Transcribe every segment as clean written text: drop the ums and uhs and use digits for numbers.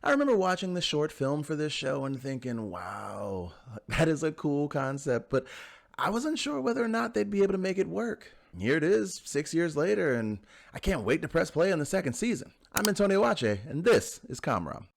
I remember watching the short film for this show and thinking, wow, that is a cool concept, but I wasn't sure whether or not they'd be able to make it work. Here it is, 6 years later, and I can't wait to press play on the second season. I'm Antonio Wache, and this is Comrom.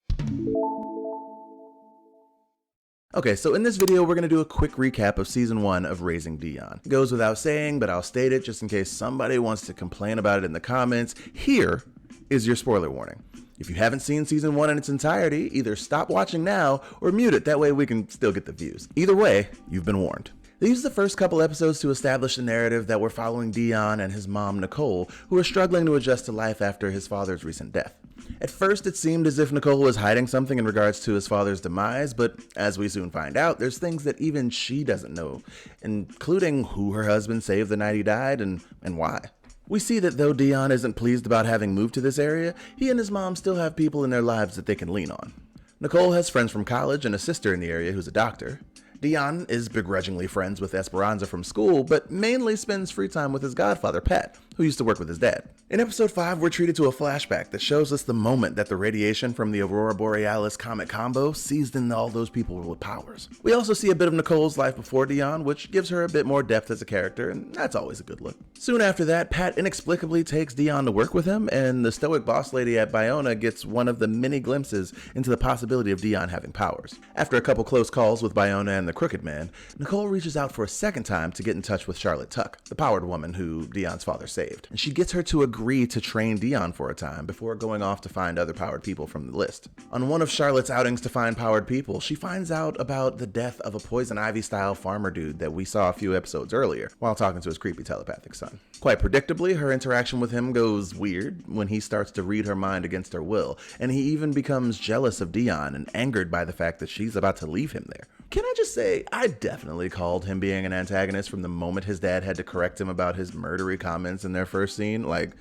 Okay, so in this video, we're going to do a quick recap of Season 1 of Raising Dion. It goes without saying, but I'll state it just in case somebody wants to complain about it in the comments. Here is your spoiler warning. If you haven't seen Season 1 in its entirety, either stop watching now or mute it, that way we can still get the views. Either way, you've been warned. They used the first couple episodes to establish the narrative that we're following Dion and his mom, Nicole, who are struggling to adjust to life after his father's recent death. At first, it seemed as if Nicole was hiding something in regards to his father's demise, but as we soon find out, there's things that even she doesn't know, including who her husband saved the night he died and why. We see that though Dion isn't pleased about having moved to this area, he and his mom still have people in their lives that they can lean on. Nicole has friends from college and a sister in the area who's a doctor. Dion is begrudgingly friends with Esperanza from school, but mainly spends free time with his godfather, Pat, who used to work with his dad. In episode 5, we're treated to a flashback that shows us the moment that the radiation from the Aurora Borealis comet combo seized in all those people with powers. We also see a bit of Nicole's life before Dion, which gives her a bit more depth as a character, and that's always a good look. Soon after that, Pat inexplicably takes Dion to work with him, and the stoic boss lady at Biona gets one of the many glimpses into the possibility of Dion having powers. After a couple close calls with Biona and the Crooked Man, Nicole reaches out for a second time to get in touch with Charlotte Tuck, the powered woman who Dion's father saved, and she gets her to agree to train Dion for a time before going off to find other powered people from the list. On one of Charlotte's outings to find powered people, she finds out about the death of a Poison Ivy style farmer dude that we saw a few episodes earlier while talking to his creepy telepathic son. Quite predictably, her interaction with him goes weird when he starts to read her mind against her will, and he even becomes jealous of Dion and angered by the fact that she's about to leave him there. Can I just say, I definitely called him being an antagonist from the moment his dad had to correct him about his murdery comments in their first scene. Like,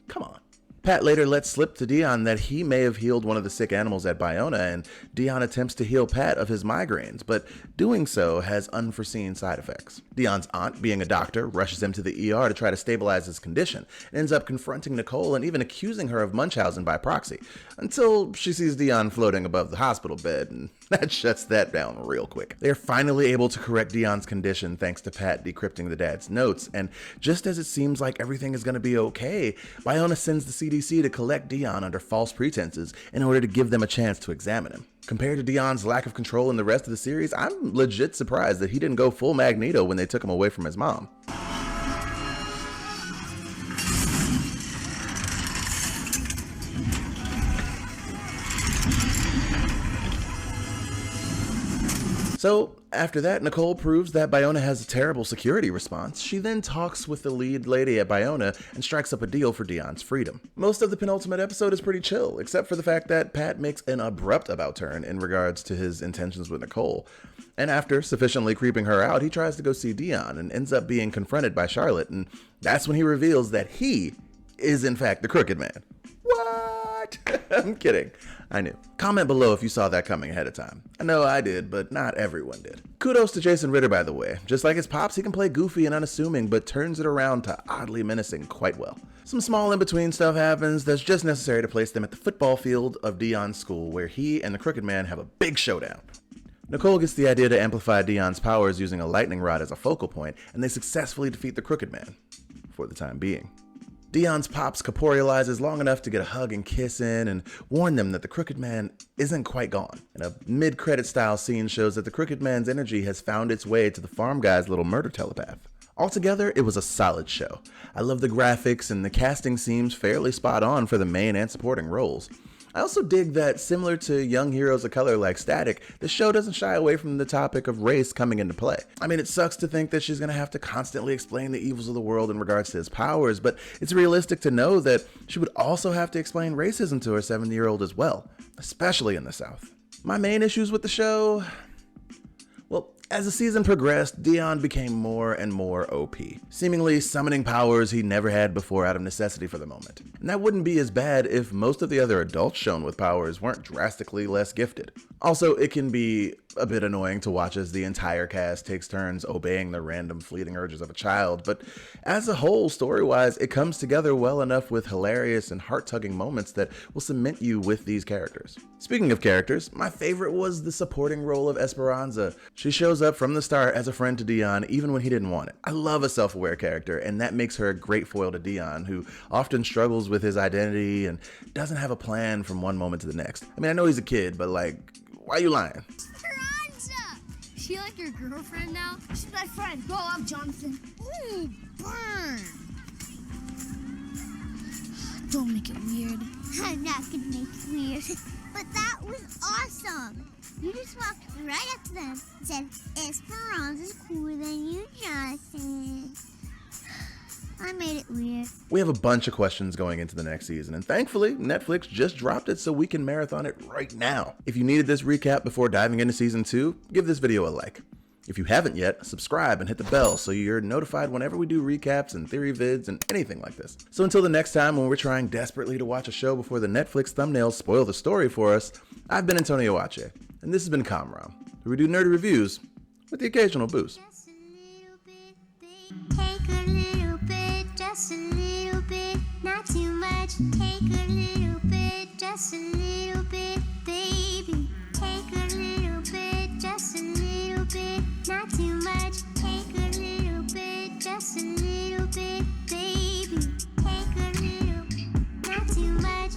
come on. Pat later lets slip to Dion that he may have healed one of the sick animals at Biona, and Dion attempts to heal Pat of his migraines, but doing so has unforeseen side effects. Dion's aunt, being a doctor, rushes him to the ER to try to stabilize his condition, and ends up confronting Nicole and even accusing her of Munchausen by proxy, until she sees Dion floating above the hospital bed, and that shuts that down real quick. They are finally able to correct Dion's condition thanks to Pat decrypting the dad's notes, and just as it seems like everything is going to be okay, Biona sends the CDC to collect Dion under false pretenses in order to give them a chance to examine him. Compared to Dion's lack of control in the rest of the series, I'm legit surprised that he didn't go full Magneto when they took him away from his mom. So, after that, Nicole proves that Biona has a terrible security response. She then talks with the lead lady at Biona and strikes up a deal for Dion's freedom. Most of the penultimate episode is pretty chill, except for the fact that Pat makes an abrupt about turn in regards to his intentions with Nicole. And after sufficiently creeping her out, he tries to go see Dion and ends up being confronted by Charlotte, and that's when he reveals that he is in fact the Crooked Man. What? I'm kidding. I knew. Comment below if you saw that coming ahead of time. I know I did, but not everyone did. Kudos to Jason Ritter, by the way. Just like his pops, he can play goofy and unassuming, but turns it around to oddly menacing quite well. Some small in-between stuff happens that's just necessary to place them at the football field of Dion's school, where he and the Crooked Man have a big showdown. Nicole gets the idea to amplify Dion's powers using a lightning rod as a focal point, and they successfully defeat the Crooked Man, for the time being. Dion's pops corporealizes long enough to get a hug and kiss in and warn them that the Crooked Man isn't quite gone. And a mid-credit style scene shows that the Crooked Man's energy has found its way to the farm guy's little murder telepath. Altogether, it was a solid show. I love the graphics, and the casting seems fairly spot on for the main and supporting roles. I also dig that, similar to young heroes of color like Static, the show doesn't shy away from the topic of race coming into play. I mean, it sucks to think that she's going to have to constantly explain the evils of the world in regards to his powers, but it's realistic to know that she would also have to explain racism to her 70-year-old as well, especially in the South. My main issues with the show? Well, as the season progressed, Dion became more and more OP, seemingly summoning powers he never had before out of necessity for the moment. And that wouldn't be as bad if most of the other adults shown with powers weren't drastically less gifted. Also, it can be a bit annoying to watch as the entire cast takes turns obeying the random fleeting urges of a child, but as a whole, story-wise, it comes together well enough with hilarious and heart-tugging moments that will cement you with these characters. Speaking of characters, my favorite was the supporting role of Esperanza. She shows up from the start as a friend to Dion even when he didn't want it. I love a self-aware character, and that makes her a great foil to Dion, who often struggles with his identity and doesn't have a plan from one moment to the next. I mean, I know he's a kid, but like, why are you lying? Esperanza! Is she like your girlfriend now? She's my friend. Grow up, Jonathan. Ooh, burn! Don't make it weird. I'm not gonna make it weird. But that was awesome. You just walked right up to them and said, Esperanza's cooler than you, Jonathan. I made it weird. We have a bunch of questions going into the next season, and thankfully, Netflix just dropped it so we can marathon it right now. If you needed this recap before diving into season 2, give this video a like. If you haven't yet, subscribe and hit the bell so you're notified whenever we do recaps and theory vids and anything like this. So until the next time when we're trying desperately to watch a show before the Netflix thumbnails spoil the story for us, I've been Antonio Ache, and this has been Comrom, where we do nerdy reviews with the occasional boost. Just a little bit, babe. Take a little bit, just a little bit, not too much. Take a little